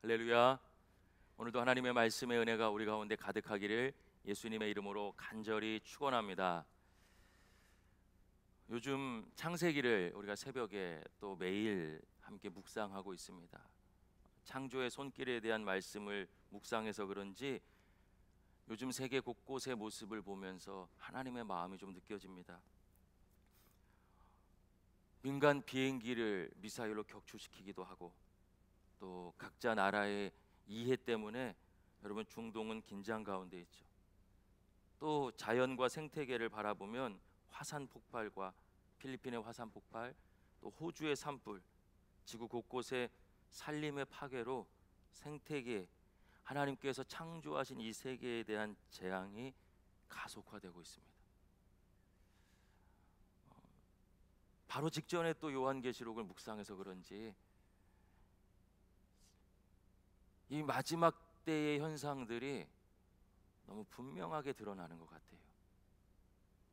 할렐루야. 오늘도 하나님의 말씀의 은혜가 우리 가운데 가득하기를 예수님의 이름으로 간절히 축원합니다. 요즘 창세기를 우리가 새벽에 또 매일 함께 묵상하고 있습니다. 창조의 손길에 대한 말씀을 묵상해서 그런지 요즘 세계 곳곳의 모습을 보면서 하나님의 마음이 좀 느껴집니다. 민간 비행기를 미사일로 격추시키기도 하고, 또 각자 나라의 이해 때문에 여러분 중동은 긴장 가운데 있죠. 또 자연과 생태계를 바라보면 화산 폭발과 필리핀의 화산 폭발, 또 호주의 산불, 지구 곳곳의 산림의 파괴로 생태계, 하나님께서 창조하신 이 세계에 대한 재앙이 가속화되고 있습니다. 바로 직전에 또 요한계시록을 묵상해서 그런지 이 마지막 때의 현상들이 너무 분명하게 드러나는 것 같아요.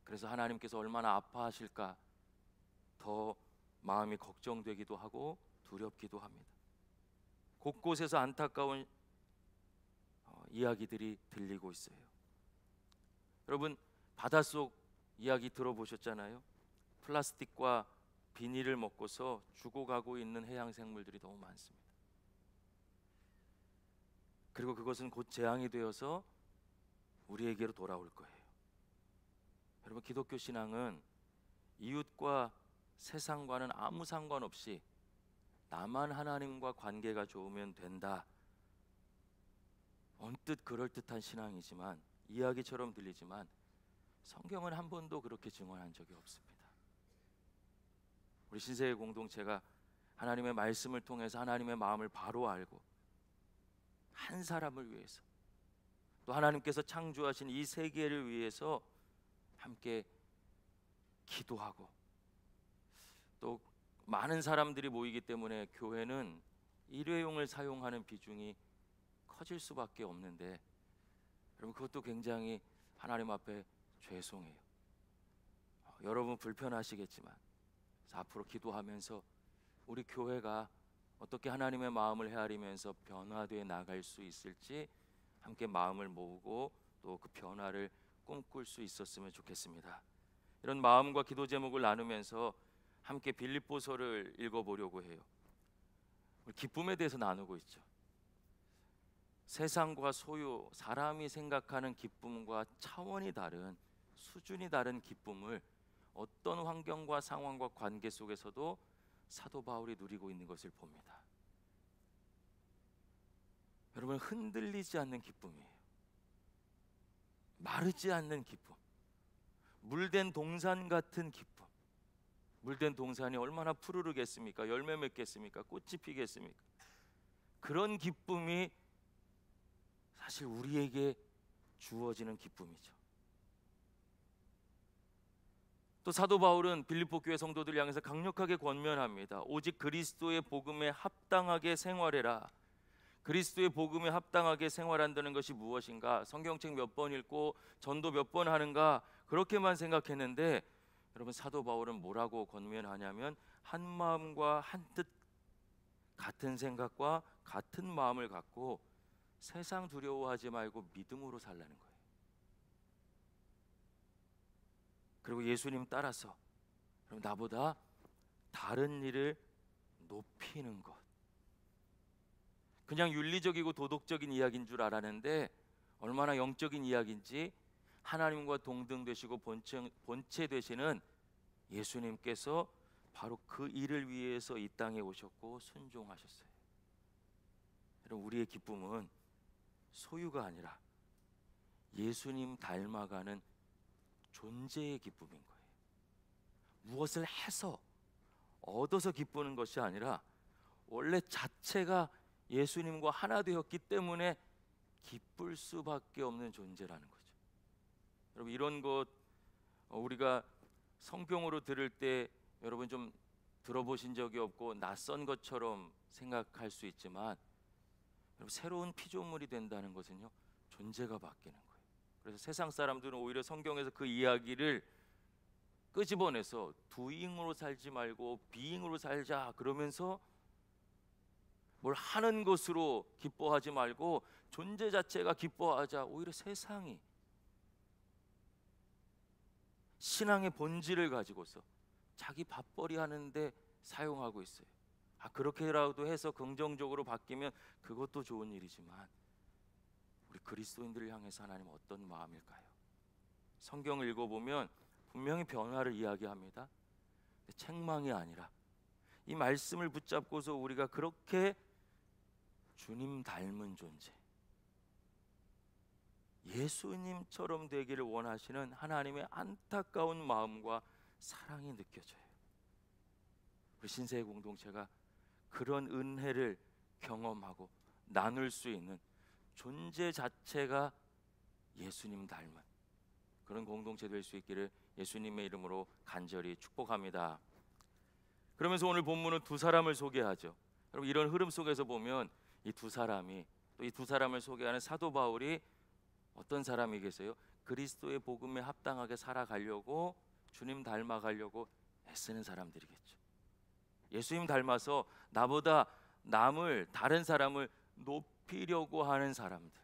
그래서 하나님께서 얼마나 아파하실까 더 마음이 걱정되기도 하고 두렵기도 합니다. 곳곳에서 안타까운 이야기들이 들리고 있어요. 여러분, 바닷속 이야기 들어보셨잖아요. 플라스틱과 비닐을 먹고서 죽어가고 있는 해양 생물들이 너무 많습니다. 그리고 그것은 곧 재앙이 되어서 우리에게로 돌아올 거예요. 여러분, 기독교 신앙은 이웃과 세상과는 아무 상관없이 나만 하나님과 관계가 좋으면 된다. 언뜻 그럴듯한 신앙이지만, 이야기처럼 들리지만 성경은 한 번도 그렇게 증언한 적이 없습니다. 우리 신세계 공동체가 하나님의 말씀을 통해서 하나님의 마음을 바로 알고 한 사람을 위해서, 또 하나님께서 창조하신 이 세계를 위해서 함께 기도하고, 또 많은 사람들이 모이기 때문에 교회는 일회용을 사용하는 비중이 커질 수밖에 없는데, 여러분 그것도 굉장히 하나님 앞에 죄송해요. 여러분 불편하시겠지만 앞으로 기도하면서 우리 교회가 어떻게 하나님의 마음을 헤아리면서 변화되어 나갈 수 있을지 함께 마음을 모으고 또 그 변화를 꿈꿀 수 있었으면 좋겠습니다. 이런 마음과 기도 제목을 나누면서 함께 빌립보서를 읽어보려고 해요. 기쁨에 대해서 나누고 있죠. 세상과 소유, 사람이 생각하는 기쁨과 차원이 다른, 수준이 다른 기쁨을 어떤 환경과 상황과 관계 속에서도 사도 바울이 누리고 있는 것을 봅니다. 여러분, 흔들리지 않는 기쁨이에요. 마르지 않는 기쁨, 물된 동산 같은 기쁨. 물된 동산이 얼마나 푸르르겠습니까? 열매 맺겠습니까? 꽃이 피겠습니까? 그런 기쁨이 사실 우리에게 주어지는 기쁨이죠. 또 사도 바울은 빌립보 교회 성도들 향해서 강력하게 권면합니다. 오직 그리스도의 복음에 합당하게 생활해라. 그리스도의 복음에 합당하게 생활한다는 것이 무엇인가? 성경책 몇 번 읽고 전도 몇 번 하는가? 그렇게만 생각했는데, 여러분 사도 바울은 뭐라고 권면하냐면 한 마음과 한 뜻, 같은 생각과 같은 마음을 갖고 세상 두려워하지 말고 믿음으로 살라는 거예요. 그리고 예수님 따라서 나보다 다른 일을 높이는 것, 그냥 윤리적이고 도덕적인 이야기인 줄 알았는데 얼마나 영적인 이야기인지 하나님과 동등 되시고 본체 되시는 예수님께서 바로 그 일을 위해서 이 땅에 오셨고 순종하셨어요. 여러분, 우리의 기쁨은 소유가 아니라 예수님 닮아가는 존재의 기쁨인 거예요. 무엇을 해서 얻어서 기쁘는 것이 아니라 원래 자체가 예수님과 하나 되었기 때문에 기쁠 수밖에 없는 존재라는 거죠. 여러분, 이런 것 우리가 성경으로 들을 때 여러분 좀 들어보신 적이 없고 낯선 것처럼 생각할 수 있지만, 여러분 새로운 피조물이 된다는 것은요, 존재가 바뀌는 거예요. 그래서 세상 사람들은 오히려 성경에서 그 이야기를 끄집어내서 두잉으로 살지 말고 비잉으로 살자 그러면서 뭘 하는 것으로 기뻐하지 말고 존재 자체가 기뻐하자. 오히려 세상이 신앙의 본질을 가지고서 자기 밥벌이 하는데 사용하고 있어요. 그렇게라도 해서 긍정적으로 바뀌면 그것도 좋은 일이지만 우리 그리스도인들을 향해서 하나님은 어떤 마음일까요? 성경을 읽어보면 분명히 변화를 이야기합니다. 책망이 아니라 이 말씀을 붙잡고서 우리가 그렇게 주님 닮은 존재, 예수님처럼 되기를 원하시는 하나님의 안타까운 마음과 사랑이 느껴져요. 우리 신세의 공동체가 그런 은혜를 경험하고 나눌 수 있는 존재 자체가 예수님 닮은 그런 공동체 될 수 있기를 예수님의 이름으로 간절히 축복합니다. 그러면서 오늘 본문은 두 사람을 소개하죠. 여러분, 이런 흐름 속에서 보면 이 두 사람이, 또 이 두 사람을 소개하는 사도 바울이 어떤 사람이겠어요? 그리스도의 복음에 합당하게 살아가려고, 주님 닮아가려고 애쓰는 사람들이겠죠. 예수님 닮아서 나보다 남을, 다른 사람을 높이려고 하는 사람들,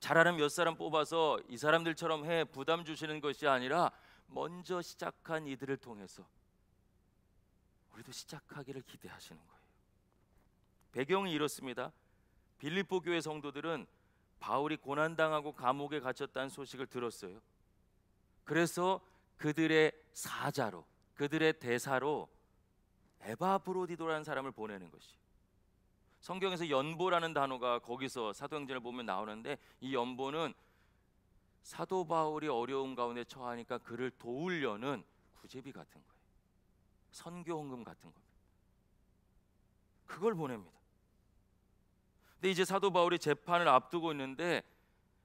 잘하는 몇 사람 뽑아서 이 사람들처럼 해 부담 주시는 것이 아니라 먼저 시작한 이들을 통해서 우리도 시작하기를 기대하시는 거예요. 배경이 이렇습니다. 빌립보 교회 성도들은 바울이 고난당하고 감옥에 갇혔다는 소식을 들었어요. 그래서 그들의 사자로, 그들의 대사로 에바브로디도라는 사람을 보내는 것이에요. 성경에서 연보라는 단어가 거기서 사도행전을 보면 나오는데, 이 연보는 사도 바울이 어려움 가운데 처하니까 그를 도우려는 구제비 같은 거예요. 선교 헌금 같은 겁니다. 그걸 보냅니다. 근데 이제 사도 바울이 재판을 앞두고 있는데,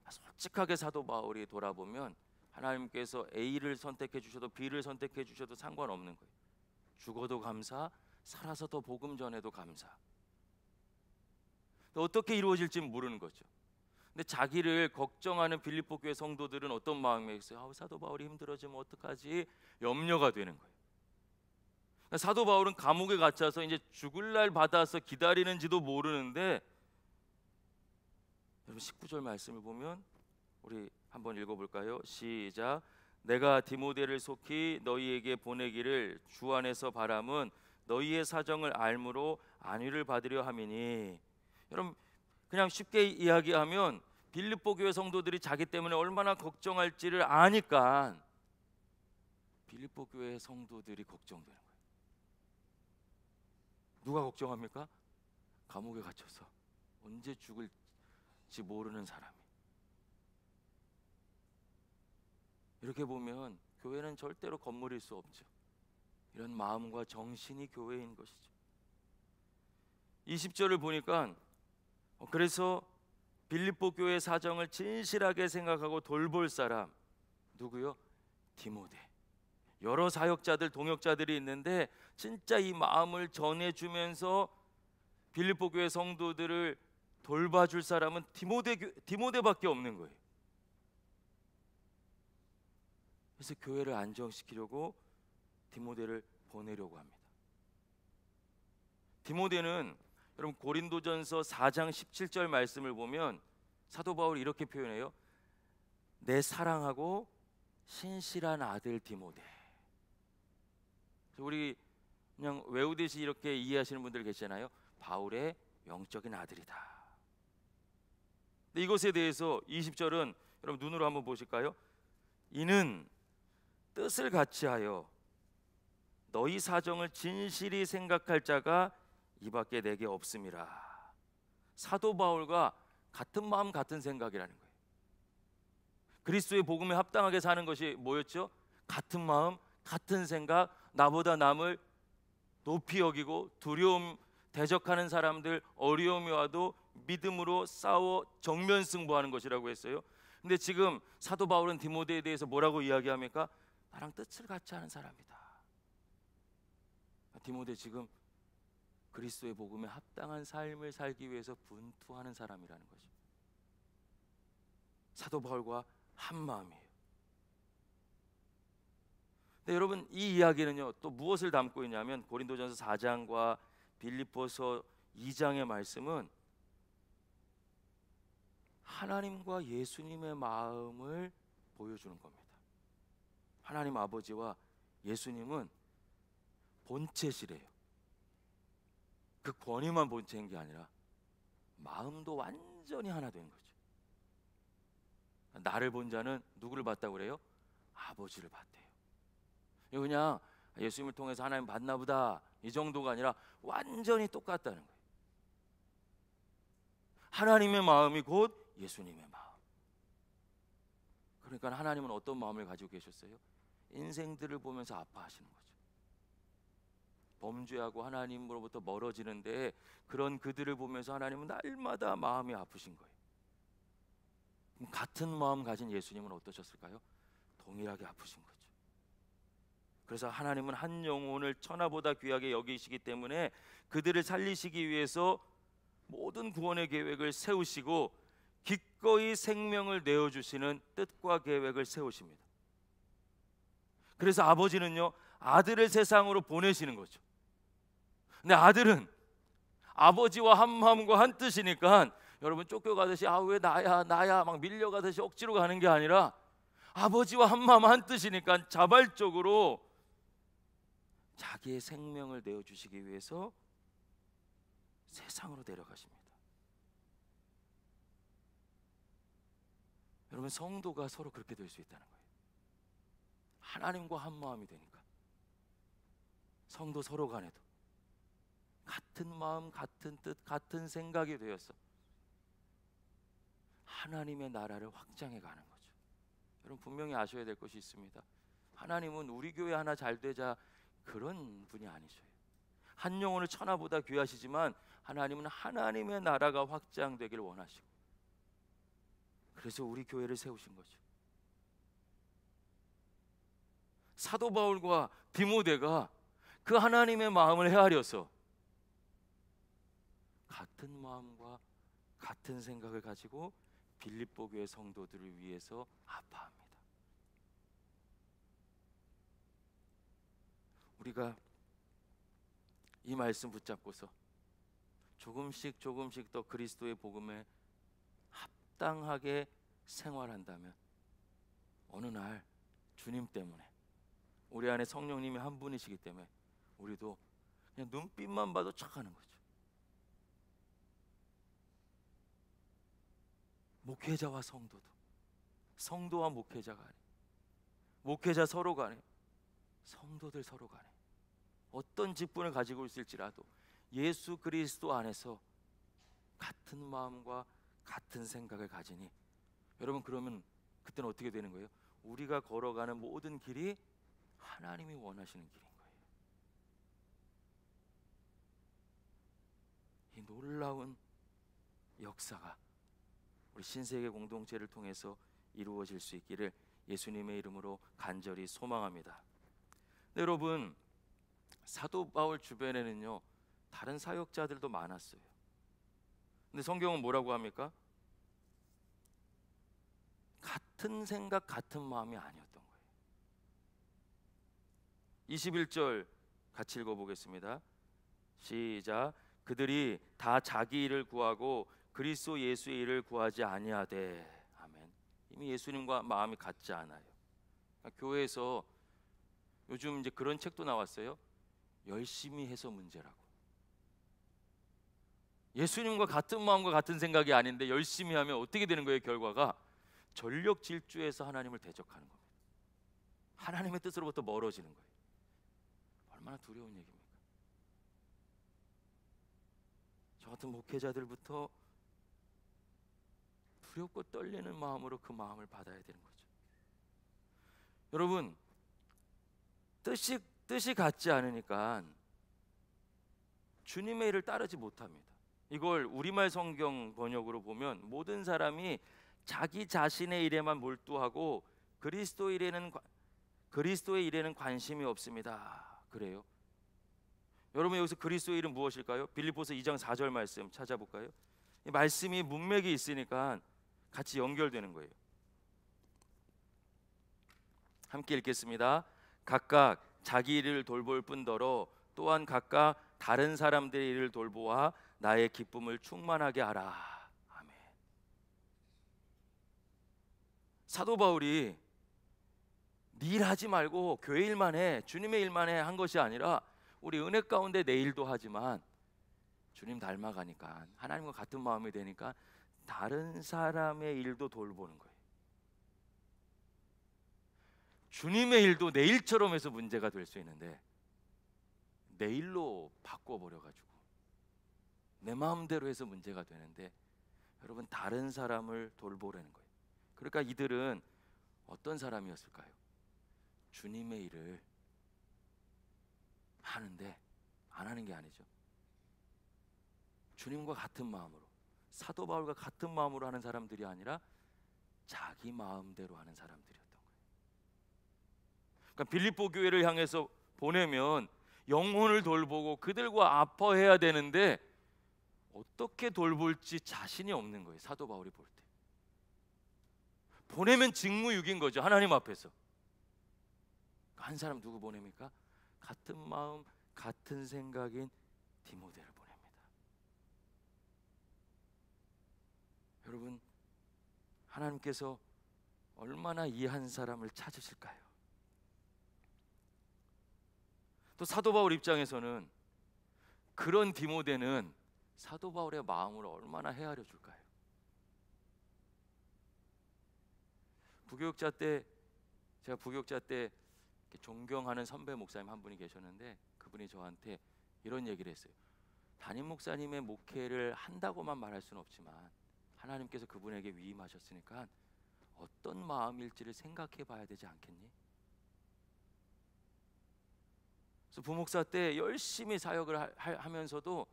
솔직하게 사도 바울이 돌아보면 하나님께서 A를 선택해 주셔도 B를 선택해 주셔도 상관없는 거예요. 죽어도 감사, 살아서 더 복음 전해도 감사. 어떻게 이루어질지 모르는 거죠. 근데 자기를 걱정하는 빌립보 교회 성도들은 어떤 마음이겠어요? 사도 바울이 힘들어지면 어떡하지? 염려가 되는 거예요. 사도 바울은 감옥에 갇혀서 이제 죽을 날 받아서 기다리는지도 모르는데, 여러분 19절 말씀을 보면 우리 한번 읽어볼까요? 시작. 내가 디모데를 속히 너희에게 보내기를 주 안에서 바람은 너희의 사정을 알므로 안위를 받으려 함이니. 여러분, 그냥 쉽게 이야기하면 빌립보 교회 성도들이 자기 때문에 얼마나 걱정할지를 아니까 빌립보 교회 성도들이 걱정되는 거예요. 누가 걱정합니까? 감옥에 갇혀서 언제 죽을지 모르는 사람이. 이렇게 보면 교회는 절대로 건물일 수 없죠. 이런 마음과 정신이 교회인 것이죠. 20절을 보니까 그래서 빌립보 교회 사정을 진실하게 생각하고 돌볼 사람, 누구요? 디모데. 여러 사역자들, 동역자들이 있는데 진짜 이 마음을 전해주면서 빌립보 교회 성도들을 돌봐줄 사람은 디모데밖에 없는 거예요. 그래서 교회를 안정시키려고 디모데를 보내려고 합니다. 디모데는 여러분 고린도전서 4장 17절 말씀을 보면 사도 바울이 이렇게 표현해요. 내 사랑하고 신실한 아들 디모데. 우리 그냥 외우듯이 이렇게 이해하시는 분들 계시잖아요. 바울의 영적인 아들이다. 근데 이것에 대해서 20절은 여러분 눈으로 한번 보실까요? 이는 뜻을 같이하여 너희 사정을 진실히 생각할 자가 이밖에 내게 없음이라. 사도 바울과 같은 마음 같은 생각이라는 거예요. 그리스도의 복음에 합당하게 사는 것이 뭐였죠? 같은 마음, 같은 생각, 나보다 남을 높이 여기고 두려움 대적하는 사람들, 어려움이 와도 믿음으로 싸워 정면 승부하는 것이라고 했어요. 근데 지금 사도 바울은 디모데에 대해서 뭐라고 이야기합니까? 나랑 뜻을 같이 하는 사람이다. 디모데 지금 그리스도의 복음에 합당한 삶을 살기 위해서 분투하는 사람이라는 거죠. 사도 바울과 한 마음이에요. 근데 여러분 이 이야기는요 또 무엇을 담고 있냐면 고린도전서 4장과 빌립보서 2장의 말씀은 하나님과 예수님의 마음을 보여주는 겁니다. 하나님 아버지와 예수님은 본체시래요. 그 권위만 본체인 게 아니라 마음도 완전히 하나 된 거죠. 나를 본 자는 누구를 봤다고 그래요? 아버지를 봤대요. 이거 그냥 예수님을 통해서 하나님 봤나 보다 이 정도가 아니라 완전히 똑같다는 거예요. 하나님의 마음이 곧 예수님의 마음. 그러니까 하나님은 어떤 마음을 가지고 계셨어요? 인생들을 보면서 아파하시는 거죠. 범죄하고 하나님으로부터 멀어지는데 그런 그들을 보면서 하나님은 날마다 마음이 아프신 거예요. 그럼 같은 마음 가진 예수님은 어떠셨을까요? 동일하게 아프신 거죠. 그래서 하나님은 한 영혼을 천하보다 귀하게 여기시기 때문에 그들을 살리시기 위해서 모든 구원의 계획을 세우시고 기꺼이 생명을 내어주시는 뜻과 계획을 세우십니다. 그래서 아버지는요, 아들을 세상으로 보내시는 거죠. 근데 아들은 아버지와 한 마음과 한 뜻이니까 여러분 쫓겨가듯이 왜 나야 막 밀려가듯이 억지로 가는 게 아니라 아버지와 한 마음 한 뜻이니까 자발적으로 자기의 생명을 내어주시기 위해서 세상으로 데려가십니다. 여러분 성도가 서로 그렇게 될 수 있다는 거예요. 하나님과 한 마음이 되니까 성도 서로 간에도 같은 마음, 같은 뜻, 같은 생각이 되어서 하나님의 나라를 확장해 가는 거죠. 여러분 분명히 아셔야 될 것이 있습니다. 하나님은 우리 교회 하나 잘 되자 그런 분이 아니셔요. 한 영혼을 천하보다 귀하시지만 하나님은 하나님의 나라가 확장되길 원하시고 그래서 우리 교회를 세우신 거죠. 사도 바울과 디모데가 그 하나님의 마음을 헤아려서 같은 마음과 같은 생각을 가지고 빌립보 교회 성도들을 위해서 아파합니다. 우리가 이 말씀 붙잡고서 조금씩 더 그리스도의 복음에 합당하게 생활한다면 어느 날 주님 때문에 우리 안에 성령님이 한 분이시기 때문에 우리도 그냥 눈빛만 봐도 착하는 거죠. 목회자와 성도도, 성도와 목회자가 아니에요. 목회자 서로 간에, 성도들 서로 간에 어떤 직분을 가지고 있을지라도 예수 그리스도 안에서 같은 마음과 같은 생각을 가지니 여러분 그러면 그때는 어떻게 되는 거예요? 우리가 걸어가는 모든 길이 하나님이 원하시는 길인 거예요. 이 놀라운 역사가 우리 신세계 공동체를 통해서 이루어질 수 있기를 예수님의 이름으로 간절히 소망합니다. 네, 여러분 사도 바울 주변에는요 다른 사역자들도 많았어요. 근데 성경은 뭐라고 합니까? 같은 생각 같은 마음이 아니었던 거예요. 21절 같이 읽어보겠습니다. 시작. 그들이 다 자기 일을 구하고 그리스도 예수의 일을 구하지 아니하되. 아멘. 이미 예수님과 마음이 같지 않아요. 교회에서 요즘 이제 그런 책도 나왔어요. 열심히 해서 문제라고. 예수님과 같은 마음과 같은 생각이 아닌데 열심히 하면 어떻게 되는 거예요? 결과가 전력 질주해서 하나님을 대적하는 겁니다. 하나님의 뜻으로부터 멀어지는 거예요. 얼마나 두려운 얘기입니까? 저 같은 목회자들부터 두렵고 떨리는 마음으로 그 마음을 받아야 되는 거죠. 여러분 뜻이 같지 않으니까 주님의 일을 따르지 못합니다. 이걸 우리말 성경 번역으로 보면 모든 사람이 자기 자신의 일에만 몰두하고 그리스도의 일에는 관심이 없습니다. 그래요. 여러분 여기서 그리스도의 일은 무엇일까요? 빌립보서 2장 4절 말씀 찾아볼까요? 이 말씀이 문맥이 있으니까 같이 연결되는 거예요. 함께 읽겠습니다. 각각 자기 일을 돌볼 뿐더러 또한 각각 다른 사람들의 일을 돌보아 나의 기쁨을 충만하게 하라. 아멘. 사도 바울이 네 일하지 말고 교회 일만 해, 주님의 일만 해 한 것이 아니라 우리 은혜 가운데 내 일도 하지만 주님 닮아가니까 하나님과 같은 마음이 되니까 다른 사람의 일도 돌보는 거예요. 주님의 일도 내 일처럼 해서 문제가 될 수 있는데 내 일로 바꿔버려가지고 내 마음대로 해서 문제가 되는데, 여러분 다른 사람을 돌보라는 거예요. 그러니까 이들은 어떤 사람이었을까요? 주님의 일을 하는데 안 하는 게 아니죠. 주님과 같은 마음으로, 사도 바울과 같은 마음으로 하는 사람들이 아니라 자기 마음대로 하는 사람들이었던 거예요. 그러니까 빌립보 교회를 향해서 보내면 영혼을 돌보고 그들과 아파해야 되는데 어떻게 돌볼지 자신이 없는 거예요. 사도 바울이 볼 때 보내면 직무유기인 거죠. 하나님 앞에서 한 사람 누구 보냅니까? 같은 마음 같은 생각인 디모데를 보냅니다. 여러분, 하나님께서 얼마나 이 한 사람을 찾으실까요? 또 사도 바울 입장에서는 그런 디모데는 사도 바울의 마음을 얼마나 헤아려 줄까요? 제가 부교육자 때 존경하는 선배 목사님 한 분이 계셨는데 그분이 저한테 이런 얘기를 했어요. 담임 목사님의 목회를 한다고만 말할 수는 없지만 하나님께서 그분에게 위임하셨으니까 어떤 마음일지를 생각해 봐야 되지 않겠니? 그래서 부목사 때 열심히 사역을 하면서도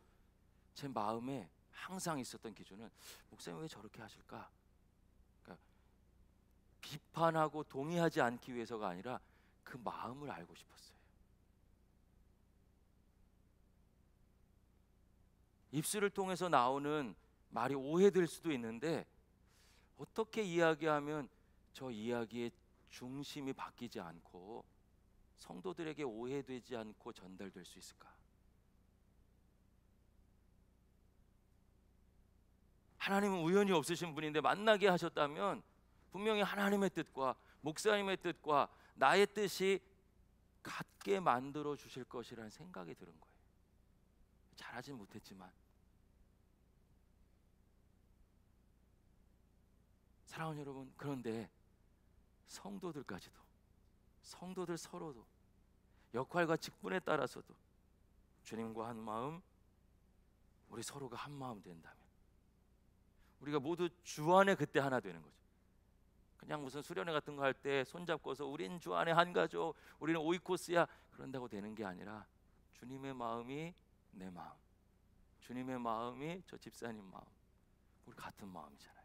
제 마음에 항상 있었던 기준은 목사님 왜 저렇게 하실까? 그러니까 비판하고 동의하지 않기 위해서가 아니라 그 마음을 알고 싶었어요. 입술을 통해서 나오는 말이 오해될 수도 있는데 어떻게 이야기하면 저 이야기의 중심이 바뀌지 않고 성도들에게 오해되지 않고 전달될 수 있을까? 하나님은 우연이 없으신 분인데 만나게 하셨다면 분명히 하나님의 뜻과 목사님의 뜻과 나의 뜻이 같게 만들어 주실 것이라는 생각이 드는 거예요. 잘하진 못했지만 사랑하는 여러분, 그런데 성도들까지도, 성도들 서로도 역할과 직분에 따라서도 주님과 한 마음, 우리 서로가 한 마음 된다면 우리가 모두 주 안에 그때 하나 되는 거죠. 그냥 무슨 수련회 같은 거 할 때 손잡고서 우린 주 안에 한 가족, 우리는 오이코스야 그런다고 되는 게 아니라 주님의 마음이 내 마음, 주님의 마음이 저 집사님 마음, 우리 같은 마음이잖아요.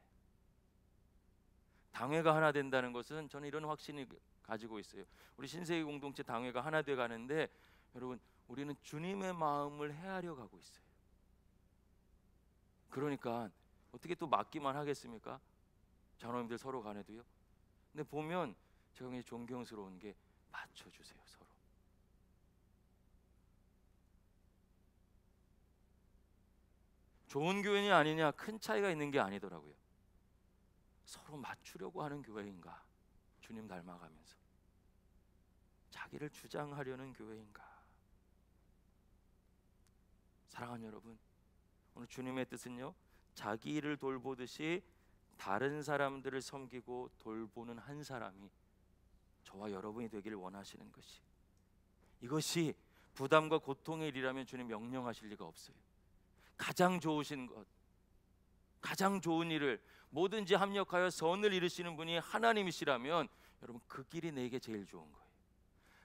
당회가 하나 된다는 것은 저는 이런 확신을 가지고 있어요. 우리 신세계 공동체 당회가 하나 돼 가는데 여러분, 우리는 주님의 마음을 헤아려 가고 있어요. 그러니까 어떻게 또 맡기만 하겠습니까? 장로님들 서로 간에도요. 근데 보면 제가 굉장히 존경스러운 게 맞춰주세요, 서로. 좋은 교회냐 아니냐 큰 차이가 있는 게 아니더라고요. 서로 맞추려고 하는 교회인가, 주님 닮아가면서 자기를 주장하려는 교회인가. 사랑하는 여러분, 오늘 주님의 뜻은요, 자기 일을 돌보듯이 다른 사람들을 섬기고 돌보는 한 사람이 저와 여러분이 되기를 원하시는 것이, 이것이 부담과 고통의 일이라면 주님 명령하실 리가 없어요. 가장 좋으신 것, 가장 좋은 일을 뭐든지 합력하여 선을 이루시는 분이 하나님이시라면 여러분, 그 길이 내게 제일 좋은 거예요.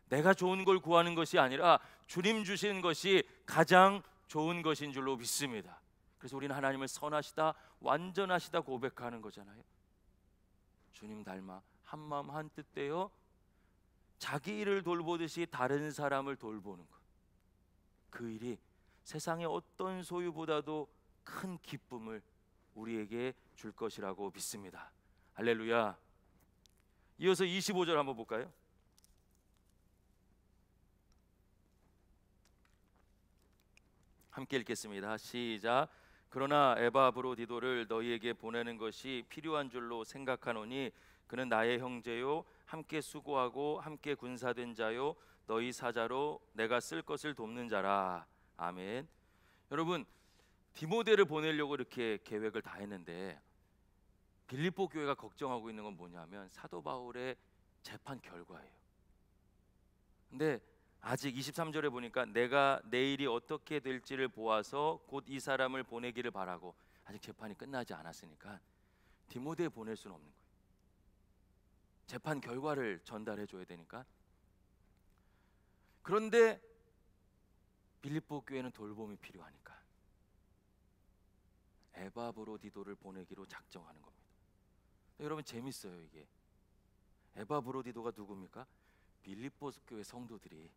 내가 좋은 걸 구하는 것이 아니라 주님 주시는 것이 가장 좋은 것인 줄로 믿습니다. 그래서 우리는 하나님을 선하시다, 완전하시다 고백하는 거잖아요. 주님 닮아 한 마음 한 뜻 되어 자기 일을 돌보듯이 다른 사람을 돌보는 것, 그 일이 세상의 어떤 소유보다도 큰 기쁨을 우리에게 줄 것이라고 믿습니다. 할렐루야. 이어서 25절 한번 볼까요? 함께 읽겠습니다. 시작. 그러나 에바브로디도를 너희에게 보내는 것이 필요한 줄로 생각하노니 그는 나의 형제요 함께 수고하고 함께 군사된 자요 너희 사자로 내가 쓸 것을 돕는 자라. 아멘. 여러분, 디모데를 보내려고 이렇게 계획을 다 했는데 빌립보 교회가 걱정하고 있는 건 뭐냐면 사도 바울의 재판 결과예요. 근데 아직 23절에 보니까 내가 내일이 어떻게 될지를 보아서 곧 이 사람을 보내기를 바라고, 아직 재판이 끝나지 않았으니까 디모데에 보낼 수는 없는 거예요. 재판 결과를 전달해 줘야 되니까. 그런데 빌립보 교회는 돌봄이 필요하니까 에바브로디도를 보내기로 작정하는 겁니다. 여러분, 재밌어요. 이게 에바브로디도가 누굽니까? 빌립보 교회 성도들이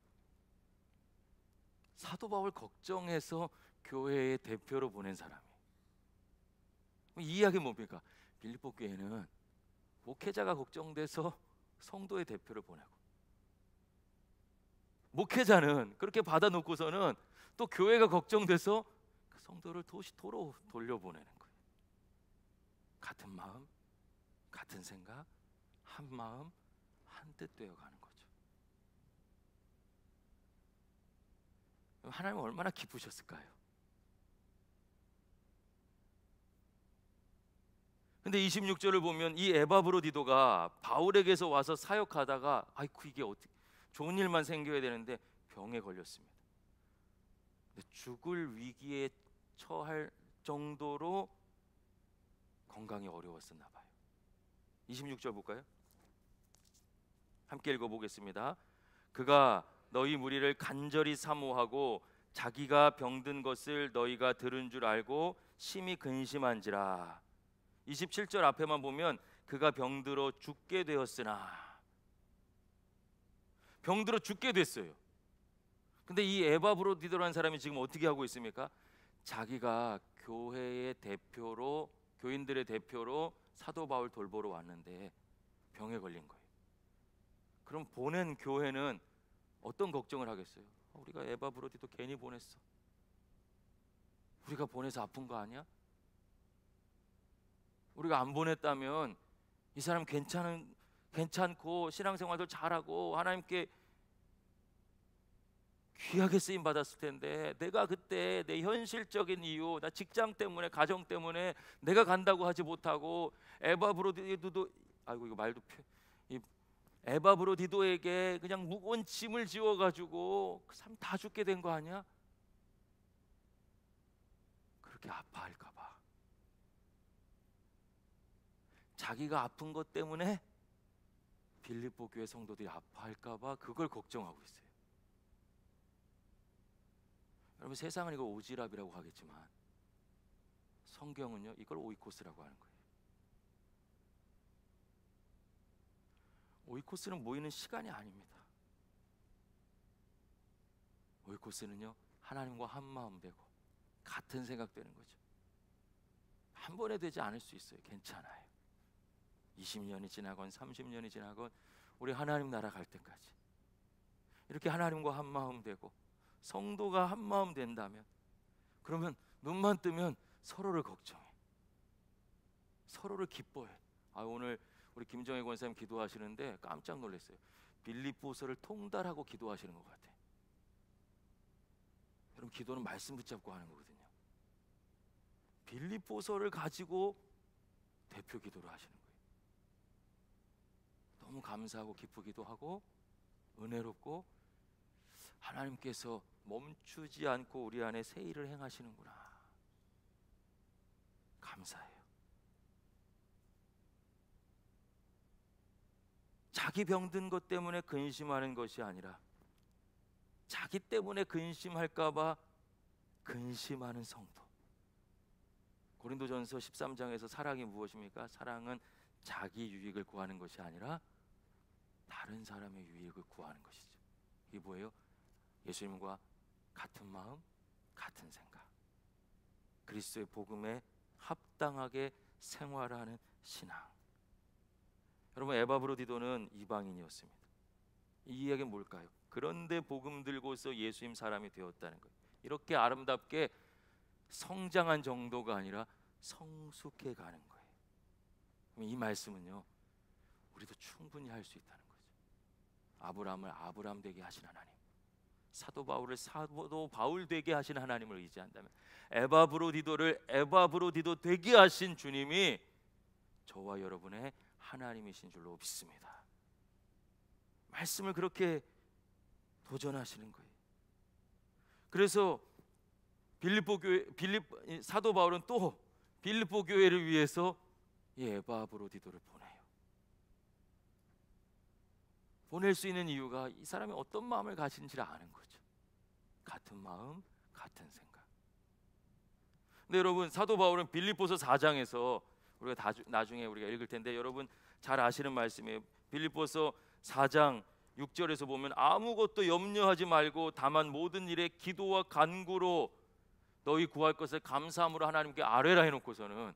사도 바울 걱정해서 교회의 대표로 보낸 사람이에요. 이 이야기는 뭡니까? 빌립보 교회는 목회자가 걱정돼서 성도의 대표를 보내고, 목회자는 그렇게 받아놓고서는 또 교회가 걱정돼서 그 성도를 도시토로 돌려보내는 거예요. 같은 마음, 같은 생각, 한 마음, 한 뜻 되어가는 거죠. 하나님은 얼마나 기쁘셨을까요? 근데 26절을 보면 이 에바브로디도가 바울에게서 와서 사역하다가 아이쿠 이게 어떻게 좋은 일만 생겨야 되는데 병에 걸렸습니다. 근데 죽을 위기에 처할 정도로 건강이 어려웠었나 봐요. 26절 볼까요? 함께 읽어보겠습니다. 그가 너희 무리를 간절히 사모하고 자기가 병든 것을 너희가 들은 줄 알고 심히 근심한지라. 27절 앞에만 보면 그가 병들어 죽게 되었으나, 병들어 죽게 됐어요. 근데 이 에바브로디도라는 사람이 지금 어떻게 하고 있습니까? 자기가 교회의 대표로, 교인들의 대표로 사도 바울 돌보러 왔는데 병에 걸린 거예요. 그럼 보낸 교회는 어떤 걱정을 하겠어요? 우리가 에바브로디도 괜히 보냈어. 우리가 보내서 아픈 거 아니야? 우리가 안 보냈다면 이 사람 괜찮고 신앙생활도 잘하고 하나님께 귀하게 쓰임 받았을 텐데, 내가 그때 내 현실적인 이유, 나 직장 때문에, 가정 때문에 내가 간다고 하지 못하고 에바브로디도도, 아이고 이거 말도 에바브로디도에게 그냥 무거운 짐을 지워가지고 그 사람 다 죽게 된 거 아니야? 그렇게 아파할까 봐, 자기가 아픈 것 때문에 빌립보 교회 성도들이 아파할까 봐 그걸 걱정하고 있어요. 여러분, 세상은 이걸 오지랖이라고 하겠지만 성경은요 이걸 오이코스라고 하는 거예요. 오이코스는 모이는 시간이 아닙니다. 오이코스는요 하나님과 한 마음 되고 같은 생각 되는 거죠. 한 번에 되지 않을 수 있어요. 괜찮아요. 20년이 지나건 30년이 지나건 우리 하나님 나라 갈 때까지 이렇게 하나님과 한 마음 되고 성도가 한 마음 된다면, 그러면 눈만 뜨면 서로를 걱정해, 서로를 기뻐해. 오늘 우리 김정혜 권사님 기도하시는데 깜짝 놀랐어요. 빌립보서를 통달하고 기도하시는 것 같아. 여러분, 기도는 말씀 붙잡고 하는 거거든요. 빌립보서를 가지고 대표 기도를 하시는 거예요. 너무 감사하고 기쁘기도 하고 은혜롭고, 하나님께서 멈추지 않고 우리 안에 새 일을 행하시는구나, 감사해요. 자기 병든 것 때문에 근심하는 것이 아니라 자기 때문에 근심할까 봐 근심하는 성도. 고린도전서 13장에서 사랑이 무엇입니까? 사랑은 자기 유익을 구하는 것이 아니라 다른 사람의 유익을 구하는 것이죠. 이게 뭐예요? 예수님과 같은 마음, 같은 생각, 그리스도의 복음에 합당하게 생활하는 신앙. 여러분, 에바브로디도는 이방인이었습니다. 이 이야기는 뭘까요? 그런데 복음 들고서 예수님 사람이 되었다는 거예요. 이렇게 아름답게 성장한 정도가 아니라 성숙해 가는 거예요. 이 말씀은요, 우리도 충분히 할 수 있다는 거죠. 아브라함을 아브라함 되게 하신 하나님, 사도 바울을 사도 바울 되게 하신 하나님을 의지한다면, 에바브로디도를 에바브로디도 되게 하신 주님이 저와 여러분의 하나님이신 줄로 믿습니다. 말씀을 그렇게 도전하시는 거예요. 그래서 사도 바울은 또 빌립보 교회를 위해서 이 에바브로디도를 보내요. 보낼 수 있는 이유가 이 사람이 어떤 마음을 가진지를 아는 거죠. 같은 마음, 같은 생각. 근데 여러분, 사도 바울은 빌립보서 4장에서 우리가 나중에 우리가 읽을 텐데, 여러분 잘 아시는 말씀이에요. 빌립보서 4장 6절에서 보면 아무것도 염려하지 말고 다만 모든 일에 기도와 간구로 너희 구할 것을 감사함으로 하나님께 아뢰라 해놓고서는,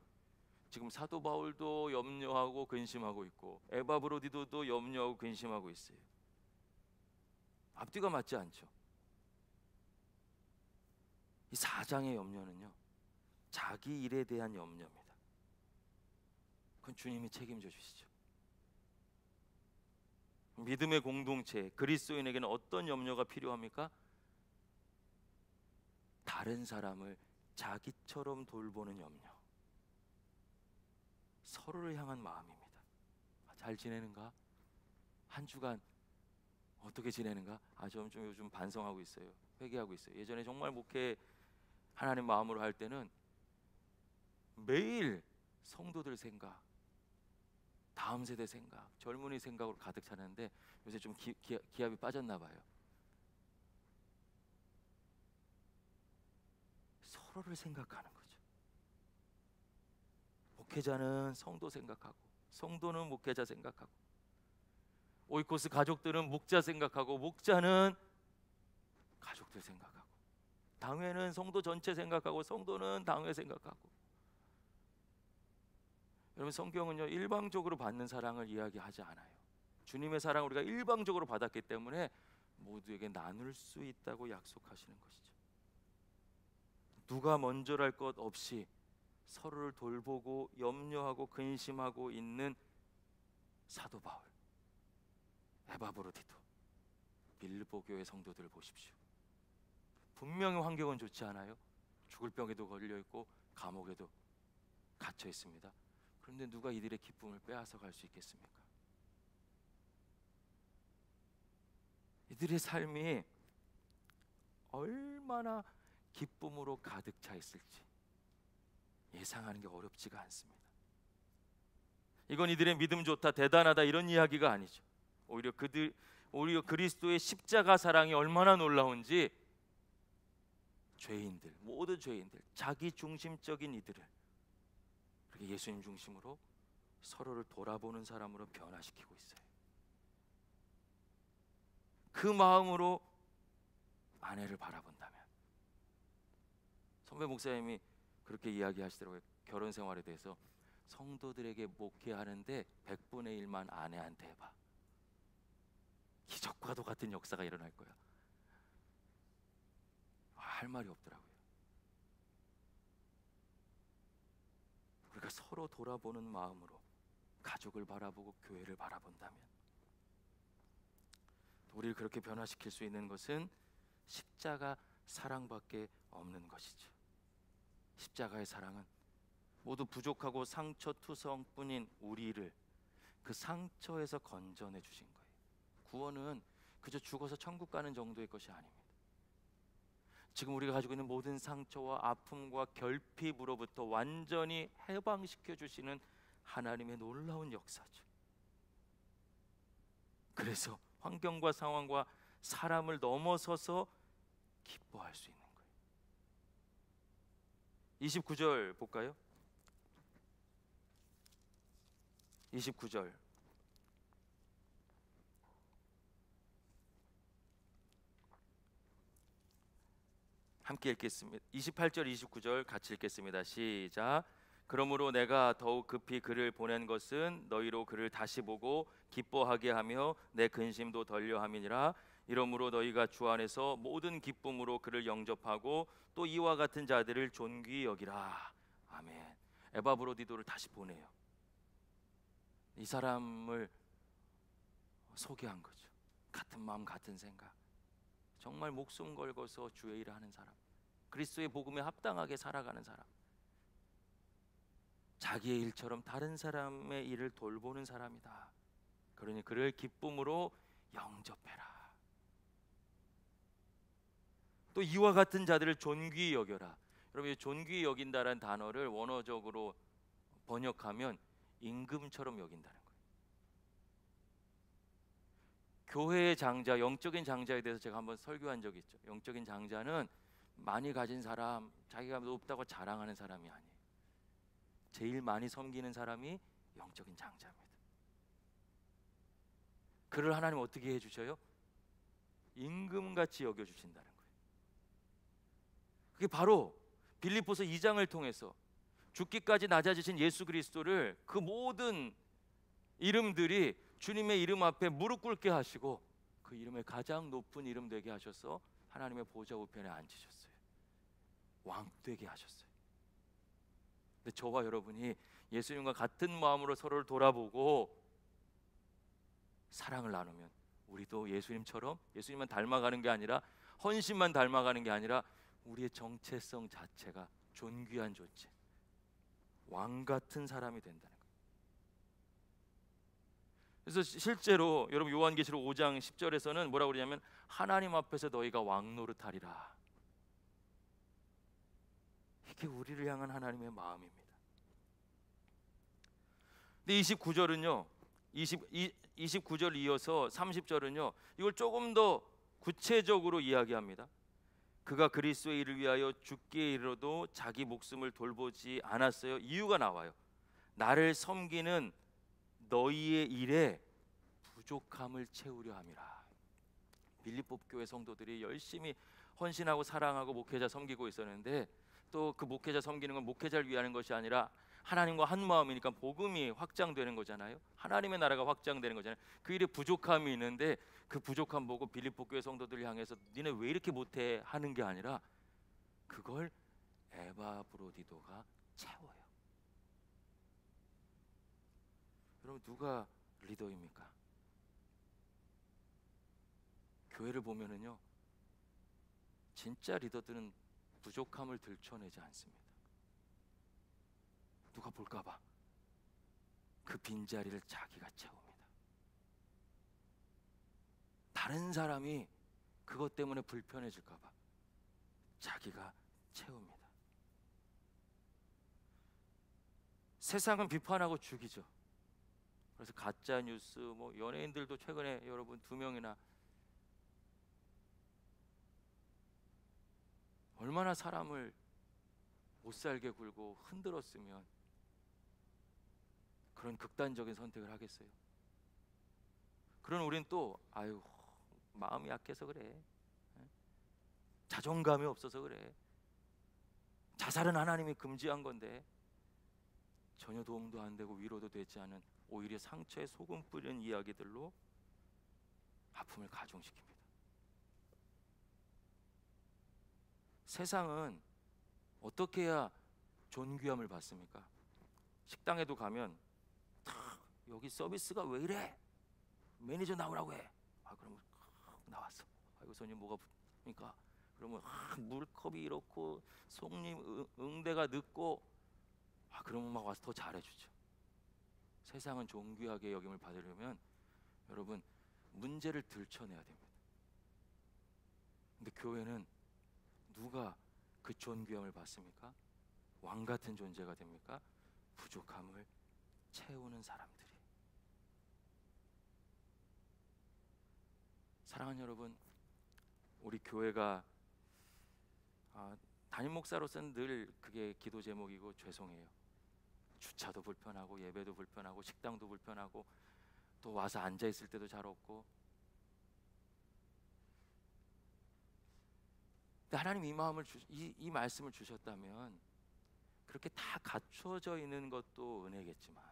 지금 사도 바울도 염려하고 근심하고 있고 에바브로디도도 염려하고 근심하고 있어요. 앞뒤가 맞지 않죠. 이 4장의 염려는요, 자기 일에 대한 염려입니다. 그건 주님이 책임져 주시죠. 믿음의 공동체 그리스도인에게는 어떤 염려가 필요합니까? 다른 사람을 자기처럼 돌보는 염려, 서로를 향한 마음입니다. 잘 지내는가? 한 주간 어떻게 지내는가? 좀 요즘 반성하고 있어요. 회개하고 있어요. 예전에 정말 목회 하나님 마음으로 할 때는 매일 성도들 생각, 다음 세대 생각, 젊은이 생각으로 가득 차는데 요새 좀 기압이 빠졌나 봐요. 서로를 생각하는 거죠. 목회자는 성도 생각하고, 성도는 목회자 생각하고, 오이코스 가족들은 목자 생각하고, 목자는 가족들 생각하고, 당회는 성도 전체 생각하고, 성도는 당회 생각하고. 여러분, 성경은요, 일방적으로 받는 사랑을 이야기하지 않아요. 주님의 사랑을 우리가 일방적으로 받았기 때문에 모두에게 나눌 수 있다고 약속하시는 것이죠. 누가 먼저랄 것 없이 서로를 돌보고 염려하고 근심하고 있는 사도 바울, 에바브로디도, 빌립보 교회 성도들을 보십시오. 분명히 환경은 좋지 않아요. 죽을 병에도 걸려 있고 감옥에도 갇혀 있습니다. 그런데 누가 이들의 기쁨을 빼앗아 갈 수 있겠습니까? 이들의 삶이 얼마나 기쁨으로 가득 차 있을지 예상하는 게 어렵지가 않습니다. 이건 이들의 믿음 좋다, 대단하다 이런 이야기가 아니죠. 오히려 그리스도의 십자가 사랑이 얼마나 놀라운지, 죄인들, 모든 죄인들, 자기 중심적인 이들을 그렇게 예수님 중심으로 서로를 돌아보는 사람으로 변화시키고 있어요. 그 마음으로 아내를 바라본다면, 선배 목사님이 그렇게 이야기하시더라고요. 결혼 생활에 대해서 성도들에게 목회하는데 100분의 1만 아내한테 해봐. 기적과도 같은 역사가 일어날 거야. 할 말이 없더라고요. 우리가 서로 돌아보는 마음으로 가족을 바라보고 교회를 바라본다면, 우리를 그렇게 변화시킬 수 있는 것은 십자가 사랑밖에 없는 것이죠. 십자가의 사랑은 모두 부족하고 상처투성뿐인 우리를 그 상처에서 건져내 주신 거예요. 구원은 그저 죽어서 천국 가는 정도의 것이 아닙니다. 지금 우리가 가지고 있는 모든 상처와 아픔과 결핍으로부터 완전히 해방시켜 주시는 하나님의 놀라운 역사죠. 그래서 환경과 상황과 사람을 넘어서서 기뻐할 수 있는 거예요. 29절 볼까요? 29절. 함께 읽겠습니다. 28절 29절 같이 읽겠습니다. 시작. 그러므로 내가 더욱 급히 그를 보낸 것은 너희로 그를 다시 보고 기뻐하게 하며 내 근심도 덜려 함이니라. 이러므로 너희가 주 안에서 모든 기쁨으로 그를 영접하고 또 이와 같은 자들을 존귀히 여기라. 아멘. 에바브로디도를 다시 보내요. 이 사람을 소개한 거죠. 같은 마음 같은 생각, 정말 목숨 걸고서 주의 일을 하는 사람, 그리스도의 복음에 합당하게 살아가는 사람, 자기의 일처럼 다른 사람의 일을 돌보는 사람이다. 그러니 그를 기쁨으로 영접해라. 또 이와 같은 자들을 존귀히 여겨라. 여러분, 이 존귀히 여긴다라는 단어를 원어적으로 번역하면 임금처럼 여긴다는 거예요. 교회의 장자, 영적인 장자에 대해서 제가 한번 설교한 적이 있죠. 영적인 장자는 많이 가진 사람, 자기가 높다고 자랑하는 사람이 아니에요. 제일 많이 섬기는 사람이 영적인 장자입니다. 그를 하나님 어떻게 해주셔요? 임금같이 여겨주신다는 거예요. 그게 바로 빌립보서 2장을 통해서 죽기까지 낮아지신 예수 그리스도를 그 모든 이름들이 주님의 이름 앞에 무릎 꿇게 하시고 그 이름의 가장 높은 이름 되게 하셔서 하나님의 보좌 우편에 앉히셨어요. 왕 되게 하셨어요. 근데 저와 여러분이 예수님과 같은 마음으로 서로를 돌아보고 사랑을 나누면 우리도 예수님처럼, 예수님만 닮아가는 게 아니라, 헌신만 닮아가는 게 아니라 우리의 정체성 자체가 존귀한 존재, 왕 같은 사람이 된다는 거예요. 그래서 실제로 여러분 요한계시록 5장 10절에서는 뭐라고 그러냐면 하나님 앞에서 너희가 왕 노릇하리라. 이게 우리를 향한 하나님의 마음입니다. 근데 29절은요 29절 이어서 30절은요 이걸 조금 더 구체적으로 이야기합니다. 그가 그리스도의 일을 위하여 죽기에 이르러도 자기 목숨을 돌보지 않았어요. 이유가 나와요. 나를 섬기는 너희의 일에 부족함을 채우려 함이라. 빌립보 교회 성도들이 열심히 헌신하고 사랑하고 목회자 섬기고 있었는데, 또 그 목회자 섬기는 건 목회자를 위하는 것이 아니라 하나님과 한 마음이니까 복음이 확장되는 거잖아요. 하나님의 나라가 확장되는 거잖아요. 그 일에 부족함이 있는데 그 부족함 보고 빌립보 교회 성도들을 향해서 니네 왜 이렇게 못해 하는 게 아니라 그걸 에바브로디도가 채워요. 여러분, 누가 리더입니까? 교회를 보면은요 진짜 리더들은 부족함을 들춰내지 않습니다. 누가 볼까봐 그 빈자리를 자기가 채웁니다. 다른 사람이 그것 때문에 불편해질까봐 자기가 채웁니다. 세상은 비판하고 죽이죠. 그래서 가짜 뉴스, 뭐 연예인들도 최근에 여러분 2명이나 얼마나 사람을 못 살게 굴고 흔들었으면 그런 극단적인 선택을 하겠어요. 그런 우린 또 아유 마음이 약해서 그래, 자존감이 없어서 그래, 자살은 하나님이 금지한 건데 전혀 도움도 안 되고 위로도 되지 않은 오히려 상처에 소금 뿌리는 이야기들로 아픔을 가중시킵니다. 세상은 어떻게 해야 존귀함을 받습니까? 식당에도 가면 여기 서비스가 왜 이래? 매니저 나오라고 해. 그러면 나왔어. 아이고 손님 뭐가 붙습니까? 그러면 물컵이 이렇고 손님 응대가 늦고 그러면 막 와서 더 잘해주죠. 세상은 존귀하게 여김을 받으려면 여러분 문제를 들춰내야 됩니다. 근데 교회는 누가 그 존귀함을 받습니까? 왕 같은 존재가 됩니까? 부족함을 채우는 사람들이. 사랑하는 여러분, 우리 교회가 담임 목사로서는 늘 그게 기도 제목이고 죄송해요. 주차도 불편하고 예배도 불편하고 식당도 불편하고 또 와서 앉아 있을 때도 잘 없고. 근데 하나님 이 마음을 이 말씀을 주셨다면 그렇게 다 갖춰져 있는 것도 은혜겠지만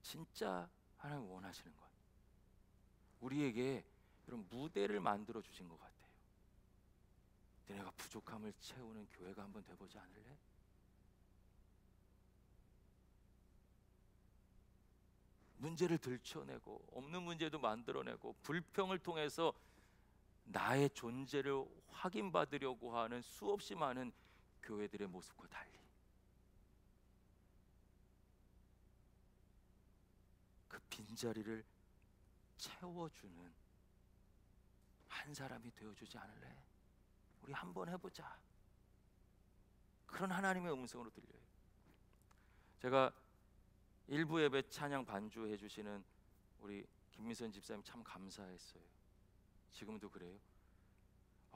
진짜 하나님 원하시는 것, 우리에게 그런 무대를 만들어 주신 것 같아요. 너네가 부족함을 채우는 교회가 한번 돼보지 않을래? 문제를 들춰내고 없는 문제도 만들어내고 불평을 통해서 나의 존재를 확인받으려고 하는 수없이 많은 교회들의 모습과 달리 그 빈자리를 채워주는 한 사람이 되어주지 않을래? 우리 한번 해보자. 그런 하나님의 음성으로 들려요. 제가 일부 예배 찬양 반주해 주시는 우리 김미선 집사님 참 감사했어요. 지금도 그래요.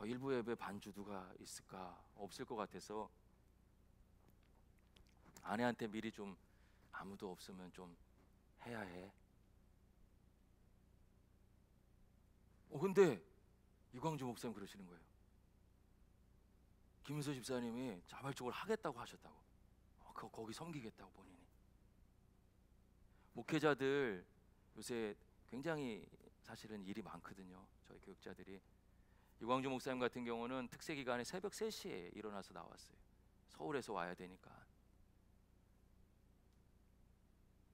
일부 예배 반주 누가 있을까? 없을 것 같아서 아내한테 미리 좀 아무도 없으면 좀 해야 해. 근데 이광주 목사님 그러시는 거예요. 김미선 집사님이 자발적으로 하겠다고 하셨다고. 거기 섬기겠다고 본인이. 목회자들 요새 굉장히 사실은 일이 많거든요. 저희 교육자들이. 이광주 목사님 같은 경우는 특세 기간에 새벽 3시에 일어나서 나왔어요. 서울에서 와야 되니까.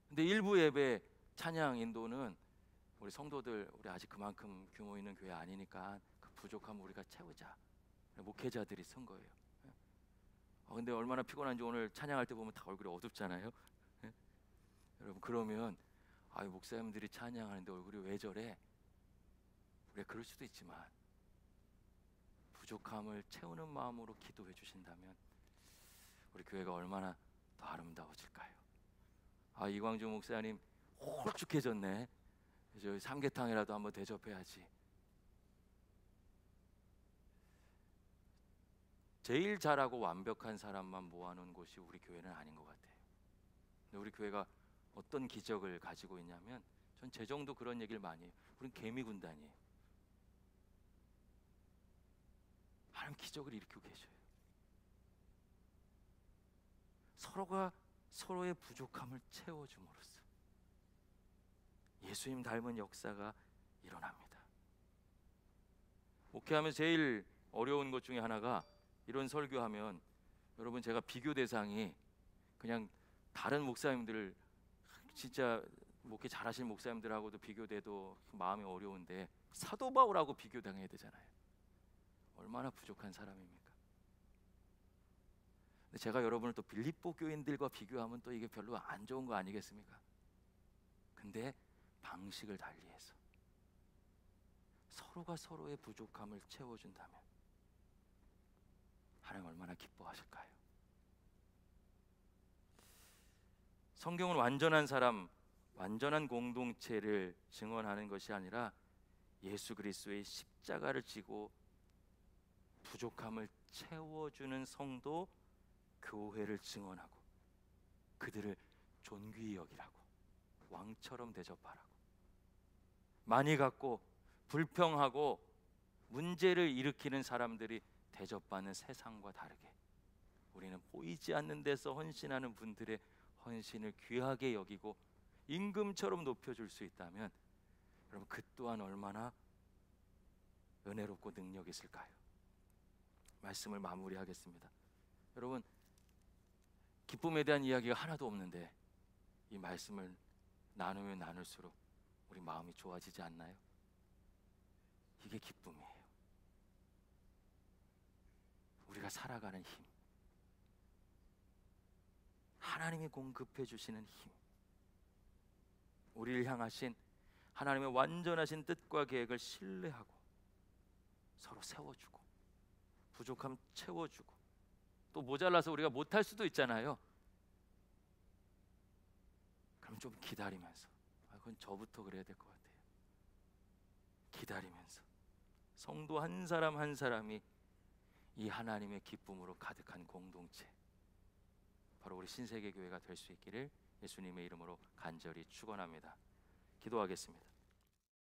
근데 일부 예배 찬양 인도는 우리 성도들, 우리 아직 그만큼 규모 있는 교회 아니니까 그 부족함을 우리가 채우자. 목회자들이 쓴 거예요. 근데 얼마나 피곤한지 오늘 찬양할 때 보면 다 얼굴이 어둡잖아요. 여러분, 그러면 목사님들이 찬양하는데 얼굴이 왜 저래? 우리가 그럴 수도 있지만 부족함을 채우는 마음으로 기도해 주신다면 우리 교회가 얼마나 더 아름다워질까요? 이광주 목사님 홀쭉해졌네. 저 삼계탕이라도 한번 대접해야지. 제일 잘하고 완벽한 사람만 모아놓은 곳이 우리 교회는 아닌 것 같아요. 근데 우리 교회가 어떤 기적을 가지고 있냐면, 전 재정도 그런 얘기를 많이 해요. 우린 개미 군단이에요. 하나님 기적을 일으키고 계셔요. 서로가 서로의 부족함을 채워줌으로써 예수님 닮은 역사가 일어납니다. 목회하면 제일 어려운 것 중에 하나가, 이런 설교하면 여러분 제가 비교 대상이 그냥 다른 목사님들, 진짜 목회 잘하시는 목사님들하고도 비교돼도 마음이 어려운데 사도 바울하고 비교당해야 되잖아요. 얼마나 부족한 사람입니까? 근데 제가 여러분을 또 빌립보 교인들과 비교하면 또 이게 별로 안 좋은 거 아니겠습니까? 근데 방식을 달리해서 서로가 서로의 부족함을 채워준다면 하나님 얼마나 기뻐하실까요? 성경은 완전한 사람, 완전한 공동체를 증언하는 것이 아니라 예수 그리스도의 십자가를 지고 부족함을 채워주는 성도, 교회를 증언하고 그들을 존귀히 여기라고, 왕처럼 대접하라고. 많이 갖고 불평하고 문제를 일으키는 사람들이 대접받는 세상과 다르게 우리는 보이지 않는 데서 헌신하는 분들의 헌신을 귀하게 여기고 임금처럼 높여줄 수 있다면 여러분, 그 또한 얼마나 은혜롭고 능력 있을까요? 말씀을 마무리하겠습니다. 여러분, 기쁨에 대한 이야기가 하나도 없는데 이 말씀을 나누면 나눌수록 우리 마음이 좋아지지 않나요? 이게 기쁨이에요. 우리가 살아가는 힘, 하나님이 공급해 주시는 힘, 우리를 향하신 하나님의 완전하신 뜻과 계획을 신뢰하고 서로 세워주고 부족함 채워주고, 또 모자라서 우리가 못할 수도 있잖아요. 그럼 좀 기다리면서, 그건 저부터 그래야 될 것 같아요. 기다리면서 성도 한 사람 한 사람이 이 하나님의 기쁨으로 가득한 공동체, 바로 우리 신세계교회가 될 수 있기를 예수님의 이름으로 간절히 축원합니다. 기도하겠습니다.